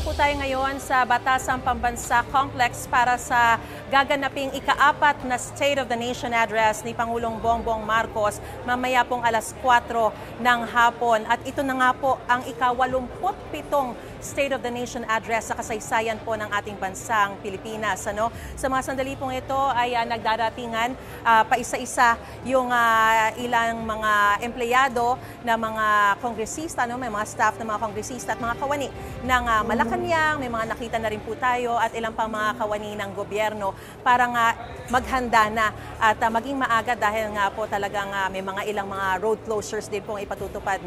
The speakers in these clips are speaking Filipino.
po tayo ngayon sa Batasang Pambansa Complex para sa gaganaping ika-4 na State of the Nation Address ni Pangulong Bongbong Marcos mamaya pong alas 4 ng hapon. At ito na nga po ang ika-87 State of the Nation Address sa kasaysayan po ng ating bansang Pilipinas. Sa mga sandali pong ito ay nagdadatingan paisa-isa yung ilang mga empleyado na mga kongresista, may mga staff ng mga kongresista at mga kawani ng Malacanang, may mga nakita na rin po tayo at ilang pang mga kawani ng gobyerno para nga maghanda na at maging maaga dahil nga po talagang may mga ilang mga road closures din pong ipatutupad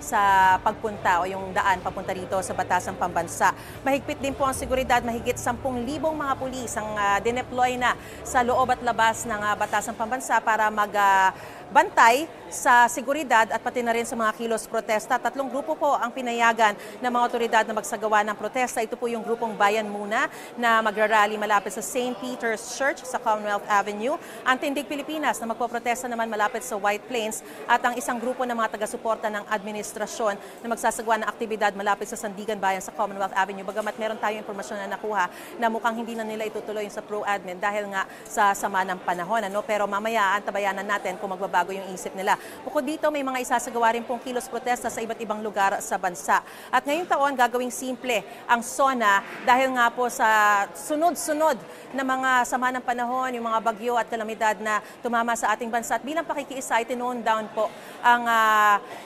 sa pagpunta o yung daan papunta rito sa Batasang Pambansa. Mahigpit din po ang seguridad, mahigit 10,000 mga pulis ang dineploy na sa loob at labas ng Batasang Pambansa para magbantay sa seguridad at pati na rin sa mga kilos protesta. 3 grupo po ang pinayagan ng mga otoridad na magsagawa ng protesta. Ito po yung grupong Bayan Muna na magrarally malapit sa St. Peter's Church sa Commonwealth Avenue. Ang Tindig Pilipinas na magpoprotesta naman malapit sa White Plains at ang isang grupo ng mga taga-suporta ng administrasyon na magsasagawa ng aktibidad malapit sa Sandigan Bayan sa Commonwealth Avenue. Bagamat meron tayong impormasyon na nakuha na mukhang hindi na nila itutuloy sa pro-admin dahil nga sa sama ng panahon. Pero mamaya antabayanan natin kung magbabago yung isip nila. Bukod dito, may mga isasagawa rin pong kilos protesta sa iba't ibang lugar sa bansa. At ngayong taon, gagawing simple ang SONA dahil nga po sa sunod-sunod na mga sama ng panahon, yung mga bagyo at kalamidad na tumama sa ating bansa. At bilang pakikiisa, tinone down po ang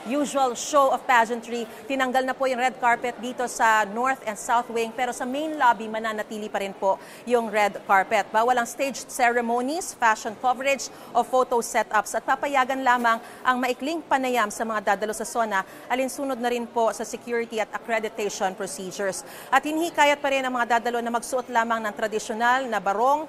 usual show of pageantry. Tinanggal na po yung red carpet dito sa North and South Wing, pero sa main lobby mananatili pa rin po yung red carpet. Bawal ang staged ceremonies, fashion coverage o photo setups at papayagan lamang ang maikling panayam sa mga dadalo sa SONA, alinsunod na rin po sa security at accreditation procedures. At hinihikayat pa rin ang mga dadalo na magsuot lamang ng tradisyonal na barong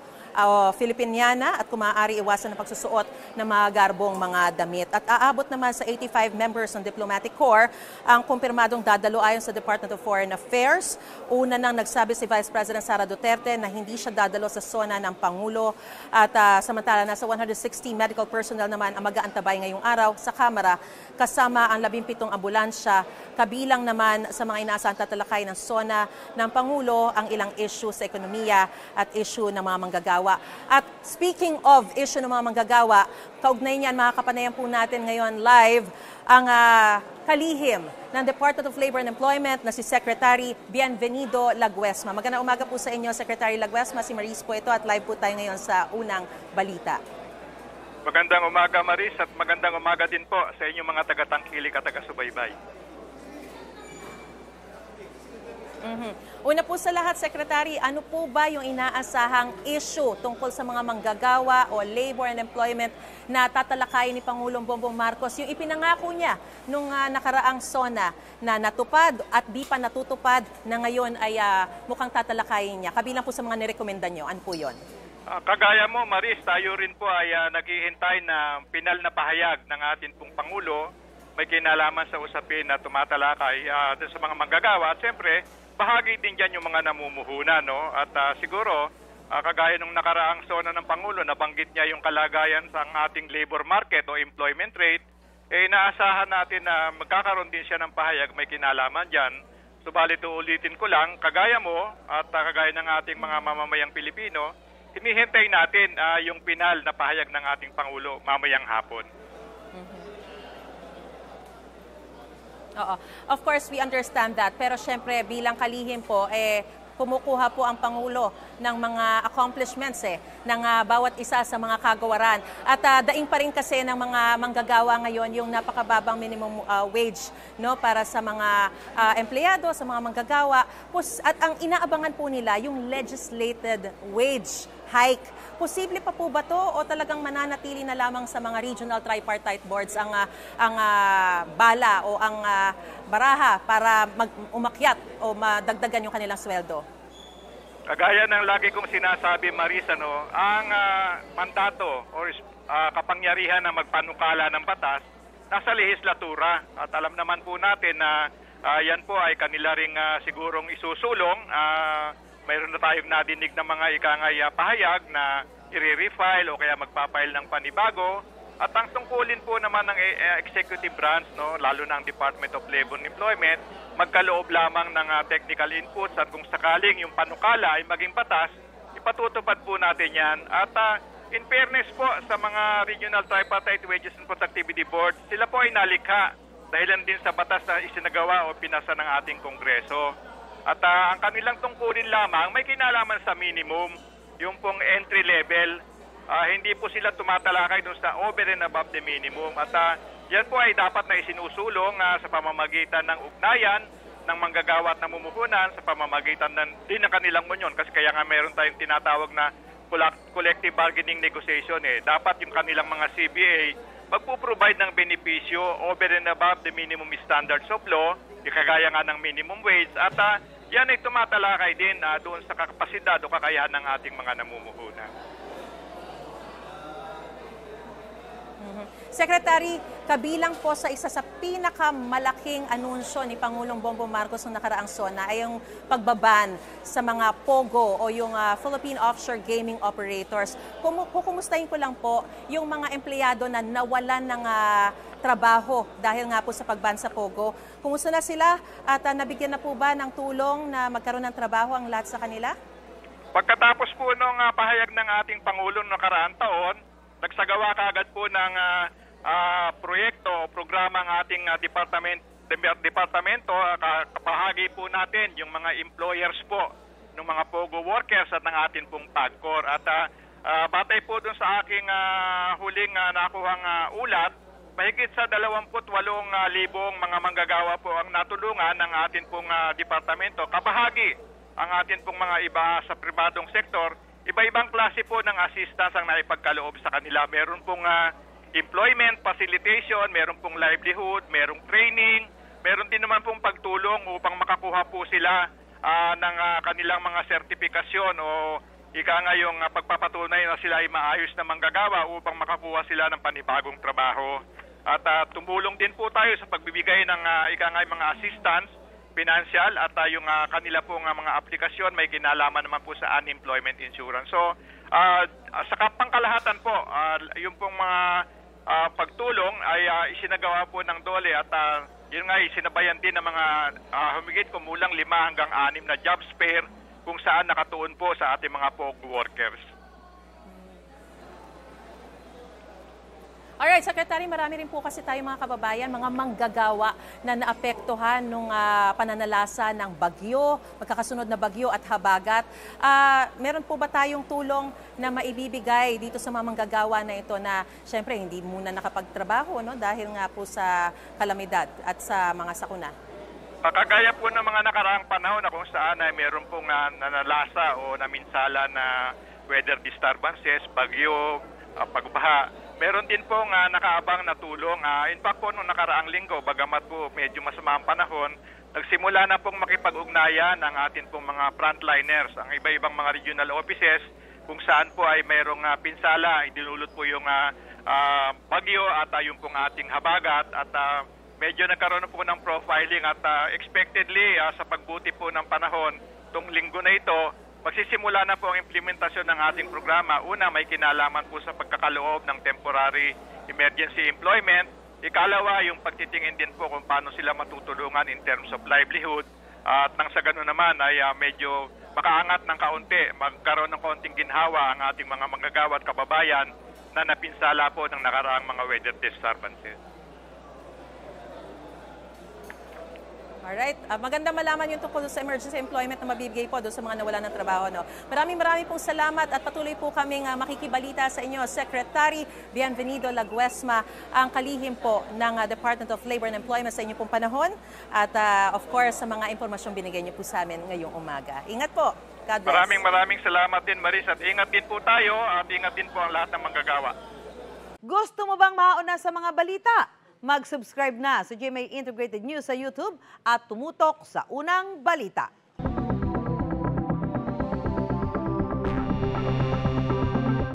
Filipiniana at kung maaari iwasan ang pagsusuot ng mga garbong mga damit. At aabot naman sa 85 members ng Diplomatic Corps ang kumpirmadong dadalo ayon sa Department of Foreign Affairs. Una nang nagsabi si Vice President Sara Duterte na hindi siya dadalo sa SONA ng Pangulo at samantala nasa 160 medical personnel naman ang mag-aantabay ngayong araw sa Kamara kasama ang 17 ambulansya, kabilang naman sa mga inaasahang tatalakay ng SONA ng Pangulo ang ilang issue sa ekonomiya at issue ng mga manggagawa. At speaking of issue ng mga manggagawa, kaugnay niyan mga kapanayan po natin ngayon live ang kalihim ng Department of Labor and Employment na si Secretary Bienvenido Laguesma. Magandang umaga po sa inyo, Secretary Laguesma. Si Maris po ito at live po tayo ngayon sa unang balita. Magandang umaga, Maris, at magandang umaga din po sa inyong mga taga-tangkilik at taga-subaybay. Una po sa lahat, Secretary, ano po ba yung inaasahang issue tungkol sa mga manggagawa o labor and employment na tatalakayin ni Pangulong Bongbong Marcos? Yung ipinangako niya nung nakaraang SONA na natupad at di pa natutupad na ngayon ay mukhang tatalakayin niya. Kabilang po sa mga nirekomenda niyo, ano po yun? Kagaya mo, Maris, tayo rin po ay naghihintay na pinal na pahayag ng ating pong Pangulo. May kinalaman sa usapin na tumatalakay sa mga manggagawa. At siyempre, bahagi din dyan yung mga namumuhunan. At siguro, kagaya nung nakaraang SONA ng Pangulo, nabanggit niya yung kalagayan sa ating labor market o employment rate, naasahan natin na magkakaroon din siya ng pahayag, may kinalaman dyan. Subalit ulitin ko lang, kagaya mo at kagaya ng ating mga mamamayang Pilipino, hinihintay natin yung pinal na pahayag ng ating Pangulo mamayang hapon. Oo. Of course, we understand that. Pero syempre, bilang kalihim po, kumukuha po ang Pangulo ng mga accomplishments ng bawat isa sa mga kagawaran. At daing pa rin kasi ng mga manggagawa ngayon yung napakababang minimum wage para sa mga empleyado, sa mga manggagawa. At ang inaabangan po nila yung legislated wage hike. Posible pa po ba to o talagang mananatili na lamang sa mga regional tripartite boards ang bala o ang baraha para umakyat o madagdagan yung kanilang sweldo? Kagaya ng lagi kong sinasabi, Maris, ang mandato o kapangyarihan na magpanukala ng batas nasa lehislatura. At alam naman po natin na yan po ay kanila ring sigurong isusulong. Mayroon na tayong nadinig ng mga ikangay pahayag na i-refile o kaya magpapile ng panibago. At ang tungkulin po naman ng executive branch, no, lalo na ang Department of Labor and Employment, magkaloob lamang ng technical inputs at kung sakaling yung panukala ay maging batas, ipatutupad po natin yan. At in fairness po sa mga Regional Tripartite Wages and Productivity Board, sila po ay nalikha dahilan din sa batas na isinagawa o pinasa ng ating Kongreso. At ang kanilang tungkulin lamang may kinalaman sa minimum, yung pong entry level. Hindi po sila tumatalakay doon sa over and above the minimum. At yan po ay dapat na isinusulong sa pamamagitan ng ugnayan ng manggagawa at namumuhunan sa pamamagitan din ng kanilang union. Kasi kaya nga meron tayong tinatawag na collective bargaining negotiation. Dapat yung kanilang mga CBA magpo-provide ng benepisyo over and above the minimum standards of law, kagaya nga ng minimum wage. At yan ay tumatalakay din doon sa kapasidad o kakayahan ng ating mga namumuhunan. Secretary, kabilang po sa isa sa pinakamalaking anunsyo ni Pangulong Bongbong Marcos noong nakaraang SONA ay yung pagbaban sa mga POGO o yung Philippine Offshore Gaming Operators. Kukumustahin ko lang po yung mga empleyado na nawalan ng trabaho dahil nga po sa pagban sa POGO. Kumusta na sila at nabigyan na po ba ng tulong na magkaroon ng trabaho ang lahat sa kanila? Pagkatapos po nung pahayag ng ating Pangulo noong nakaraang taon, nagsagawa kaagad po ng proyekto o programa ang ating departamento. Kapahagi po natin yung mga employers po ng mga POGO workers at ng ating pong PAGCOR. At batay po dun sa aking huling nakuhang ulat, mahigit sa 28,000 mga manggagawa po ang natulungan ng ating pong departamento. Kabahagi ang ating pong mga iba sa pribadong sektor. Iba-ibang klase po ng assistance ang naipagkaloob sa kanila. Meron pong employment facilitation, meron pong livelihood, merong training, meron din naman pong pagtulong upang makakuha po sila ng kanilang mga sertifikasyon o ika nga yung pagpapatunay na sila ay maayos na manggagawa upang makakuha sila ng panibagong trabaho. At tumulong din po tayo sa pagbibigay ng ika nga yung mga assistance financial at yung kanila pong mga aplikasyon may kinalaman naman po sa unemployment insurance. So, sa pangkalahatan po, yung pong mga pagtulong ay isinagawa po ng DOLE at yun nga isinabayan din ng mga humigit kumulang 5 hanggang 6 na jobs fair kung saan nakatuon po sa ating mga POGO workers. Alright, Secretary, marami rin po kasi tayo mga kababayan, mga manggagawa na naapektuhan nung pananalasa ng bagyo, magkakasunod na bagyo at habagat. Meron po ba tayong tulong na maibibigay dito sa mga manggagawa na ito na syempre hindi muna nakapagtrabaho no, dahil nga po sa kalamidad at sa mga sakuna? Kagaya po ng mga nakaraang panahon na kung saan ay meron pong nanalasa o naminsala na weather disturbances, bagyo, pagbaha. Meron din pong nakaabang na tulong. In fact po, noong nakaraang linggo, bagamat po medyo masama ang panahon, nagsimula na pong makipag-ugnayan ang atin pong mga frontliners, ang iba-ibang mga regional offices, kung saan po ay mayroong pinsala, idinulot po yung bagyo at yung pong ating habagat at medyo nagkaroon po ng profiling at expectedly sa pagbuti po ng panahon, itong linggo na ito, magsisimula na po ang implementasyon ng ating programa. Una, may kinalaman po sa pagkakaloob ng temporary emergency employment. Ikalawa, yung pagtitingin din po kung paano sila matutulungan in terms of livelihood. At nang sa gano'n naman ay medyo makaangat ng kaunti, magkaroon ng kaunting ginhawa ang ating mga manggagawa at kababayan na napinsala po ng nakaraang mga weather disturbances. Alright. Maganda malaman yung tungkol sa emergency employment na mabibigay po doon sa mga nawalan ng trabaho. No? Maraming pong salamat at patuloy po kaming makikibalita sa inyo. Secretary Bienvenido Laguesma, ang kalihim po ng Department of Labor and Employment sa inyong pong panahon. At of course, sa mga impormasyong binigay niyo po sa amin ngayong umaga. Ingat po. God bless. Maraming salamat din, Maris. At ingat din po tayo at ingat din po ang lahat ng manggagawa. Gusto mo bang mauna sa mga balita? Mag-subscribe na sa GMA Integrated News sa YouTube at tumutok sa unang balita.